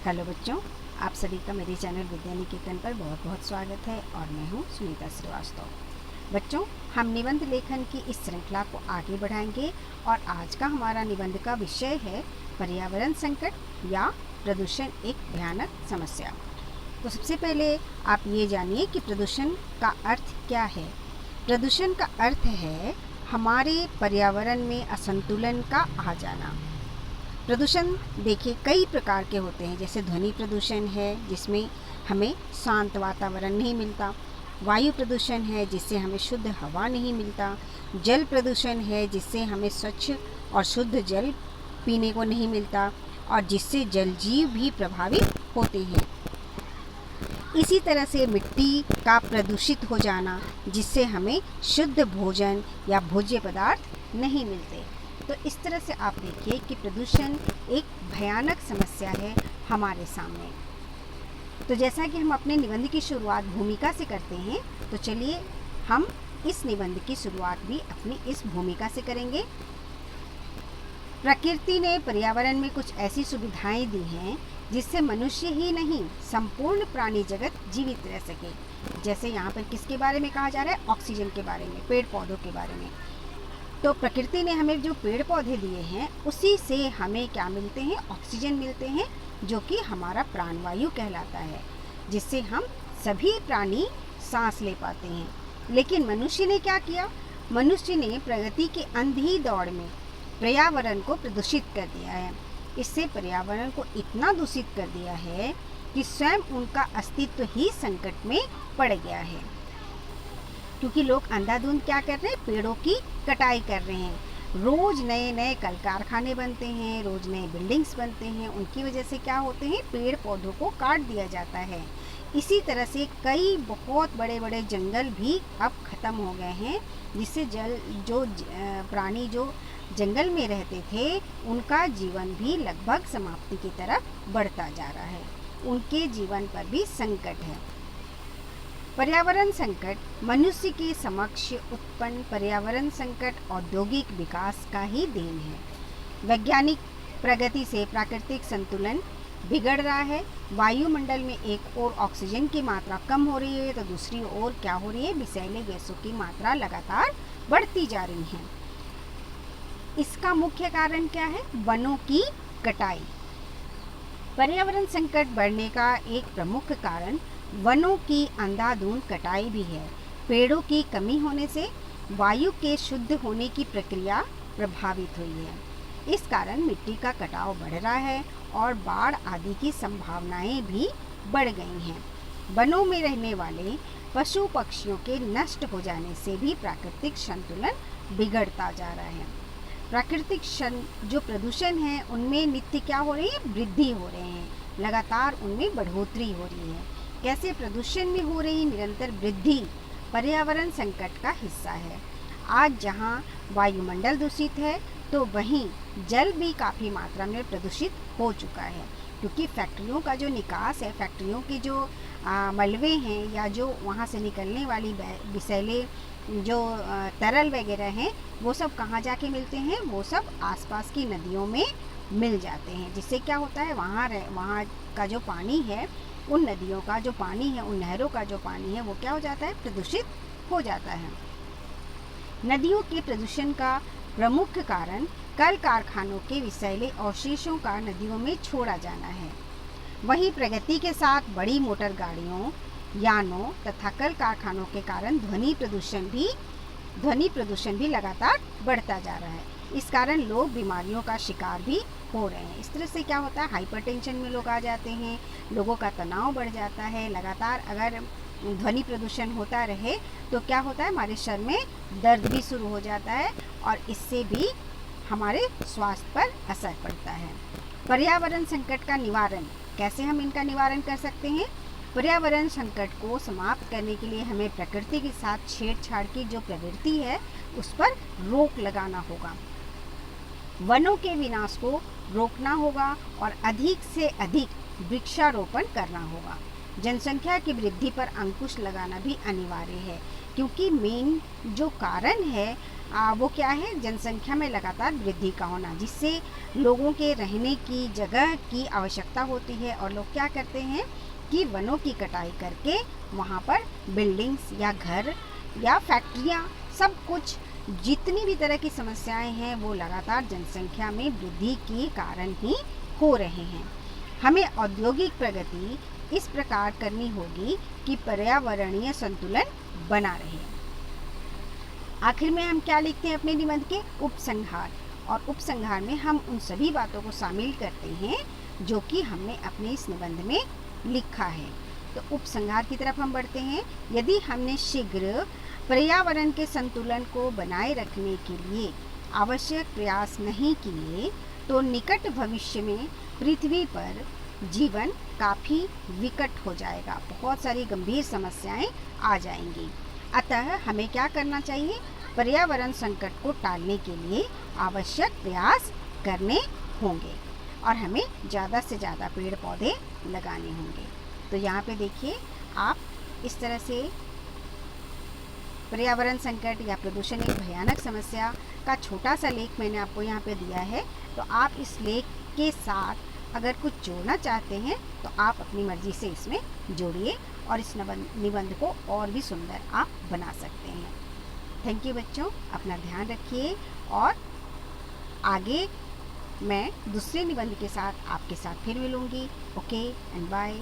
Hello बच्चों, आप सभी का मेरे चैनल विद्या निकेतन पर बहुत बहुत स्वागत है और मैं हूँ सुनीता श्रीवास्तव। बच्चों, हम निबंध लेखन की इस श्रृंखला को आगे बढ़ाएंगे और आज का हमारा निबंध का विषय है पर्यावरण संकट या प्रदूषण एक भयानक समस्या। तो सबसे पहले आप ये जानिए कि प्रदूषण का अर्थ क्या है। प्रदूषण का अर्थ है हमारे पर्यावरण में असंतुलन का आ जाना। प्रदूषण देखिए कई प्रकार के होते हैं, जैसे ध्वनि प्रदूषण है जिसमें हमें शांत वातावरण नहीं मिलता, वायु प्रदूषण है जिससे हमें शुद्ध हवा नहीं मिलता, जल प्रदूषण है जिससे हमें स्वच्छ और शुद्ध जल पीने को नहीं मिलता और जिससे जल जीव भी प्रभावित होते हैं। इसी तरह से मिट्टी का प्रदूषित हो जाना जिससे हमें शुद्ध भोजन या भोज्य पदार्थ नहीं मिलते। तो इस तरह से आप देखिए कि प्रदूषण एक भयानक समस्या है हमारे सामने। तो जैसा कि हम अपने निबंध की शुरुआत भूमिका से करते हैं, तो चलिए हम इस निबंध की शुरुआत भी अपनी इस भूमिका से करेंगे। प्रकृति ने पर्यावरण में कुछ ऐसी सुविधाएं दी हैं जिससे मनुष्य ही नहीं संपूर्ण प्राणी जगत जीवित रह सके। जैसे यहाँ पर किसके बारे में कहा जा रहा है? ऑक्सीजन के बारे में, पेड़ पौधों के बारे में। तो प्रकृति ने हमें जो पेड़ पौधे दिए हैं उसी से हमें क्या मिलते हैं? ऑक्सीजन मिलते हैं, जो कि हमारा प्राणवायु कहलाता है, जिससे हम सभी प्राणी सांस ले पाते हैं। लेकिन मनुष्य ने क्या किया? मनुष्य ने प्रगति की अंधी दौड़ में पर्यावरण को प्रदूषित कर दिया है। इससे पर्यावरण को इतना दूषित कर दिया है कि स्वयं उनका अस्तित्व ही संकट में पड़ गया है, क्योंकि लोग अंधाधुंध क्या कर रहे हैं? पेड़ों की कटाई कर रहे हैं। रोज नए नए कल कारखाने बनते हैं, रोज नए बिल्डिंग्स बनते हैं। उनकी वजह से क्या होते हैं? पेड़ पौधों को काट दिया जाता है। इसी तरह से कई बहुत बड़े बड़े जंगल भी अब ख़त्म हो गए हैं, जिससे प्राणी जो जंगल में रहते थे उनका जीवन भी लगभग समाप्ति की तरफ बढ़ता जा रहा है। उनके जीवन पर भी संकट है। पर्यावरण संकट मनुष्य के समक्ष उत्पन्न पर्यावरण संकट औद्योगिक विकास का ही देन है। वैज्ञानिक प्रगति से प्राकृतिक संतुलन बिगड़ रहा है। वायुमंडल में एक ओर ऑक्सीजन की मात्रा कम हो रही है, तो दूसरी ओर क्या हो रही है? विषैले गैसों की मात्रा लगातार बढ़ती जा रही है। इसका मुख्य कारण क्या है? वनों की कटाई। पर्यावरण संकट बढ़ने का एक प्रमुख कारण वनों की अंधाधुंध कटाई भी है। पेड़ों की कमी होने से वायु के शुद्ध होने की प्रक्रिया प्रभावित हुई है। इस कारण मिट्टी का कटाव बढ़ रहा है और बाढ़ आदि की संभावनाएं भी बढ़ गई हैं। वनों में रहने वाले पशु पक्षियों के नष्ट हो जाने से भी प्राकृतिक संतुलन बिगड़ता जा रहा है। प्राकृतिक जो प्रदूषण है उनमें नित्य क्या हो रही है? वृद्धि हो रहे हैं, लगातार उनमें बढ़ोतरी हो रही है। कैसे? प्रदूषण में हो रही निरंतर वृद्धि पर्यावरण संकट का हिस्सा है। आज जहाँ वायुमंडल दूषित है, तो वहीं जल भी काफ़ी मात्रा में प्रदूषित हो चुका है, क्योंकि फैक्ट्रियों का जो निकास है, फैक्ट्रियों के जो मलबे हैं या जो वहाँ से निकलने वाली विषैले जो तरल वगैरह हैं, वो सब कहाँ जाके मिलते हैं? वो सब आसपास की नदियों में मिल जाते हैं, जिससे क्या होता है? वहाँ का जो पानी है, उन नदियों का जो पानी है, उन नहरों का जो पानी है, वो क्या हो जाता है? प्रदूषित हो जाता है। नदियों के प्रदूषण का प्रमुख कारण कल कारखानों के विषैले अवशेषों का नदियों में छोड़ा जाना है। वहीं प्रगति के साथ बड़ी मोटर गाड़ियों, यानों तथा कल कारखानों के कारण ध्वनि प्रदूषण भी लगातार बढ़ता जा रहा है। इस कारण लोग बीमारियों का शिकार भी हो रहे हैं। इस तरह से क्या होता है? हाइपरटेंशन में लोग आ जाते हैं, लोगों का तनाव बढ़ जाता है। लगातार अगर ध्वनि प्रदूषण होता रहे तो क्या होता है? हमारे शरीर में दर्द भी शुरू हो जाता है और इससे भी हमारे स्वास्थ्य पर असर पड़ता है। पर्यावरण संकट का निवारण, कैसे हम इनका निवारण कर सकते हैं? पर्यावरण संकट को समाप्त करने के लिए हमें प्रकृति के साथ छेड़छाड़ की जो प्रवृत्ति है उस पर रोक लगाना होगा। वनों के विनाश को रोकना होगा और अधिक से अधिक वृक्षारोपण करना होगा। जनसंख्या की वृद्धि पर अंकुश लगाना भी अनिवार्य है, क्योंकि मेन जो कारण है वो क्या है, जनसंख्या में लगातार वृद्धि का होना, जिससे लोगों के रहने की जगह की आवश्यकता होती है और लोग क्या करते हैं कि वनों की कटाई करके वहाँ पर बिल्डिंग्स या घर या फैक्ट्रियाँ, सब कुछ जितनी भी तरह की समस्याएं हैं वो लगातार जनसंख्या में वृद्धि के कारण ही हो रहे हैं। हमें औद्योगिक प्रगति इस प्रकार करनी होगी कि पर्यावरणीय संतुलन बना रहे। आखिर में हम क्या लिखते हैं अपने निबंध के, उपसंहार, और उपसंहार में हम उन सभी बातों को शामिल करते हैं जो कि हमने अपने इस निबंध में लिखा है। तो उपसंहार की तरफ हम बढ़ते हैं। यदि हमने शीघ्र पर्यावरण के संतुलन को बनाए रखने के लिए आवश्यक प्रयास नहीं किए तो निकट भविष्य में पृथ्वी पर जीवन काफ़ी विकट हो जाएगा, बहुत सारी गंभीर समस्याएं आ जाएंगी। अतः हमें क्या करना चाहिए, पर्यावरण संकट को टालने के लिए आवश्यक प्रयास करने होंगे और हमें ज़्यादा से ज़्यादा पेड़ पौधे लगाने होंगे। तो यहाँ पे देखिए, आप इस तरह से पर्यावरण संकट या प्रदूषण एक भयानक समस्या का छोटा सा लेख मैंने आपको यहाँ पे दिया है। तो आप इस लेख के साथ अगर कुछ जोड़ना चाहते हैं तो आप अपनी मर्जी से इसमें जोड़िए और इस निबंध को और भी सुंदर आप बना सकते हैं। थैंक यू बच्चों, अपना ध्यान रखिए और आगे मैं दूसरे निबंध के साथ आपके साथ फिर मिलूँगी। Okay and bye.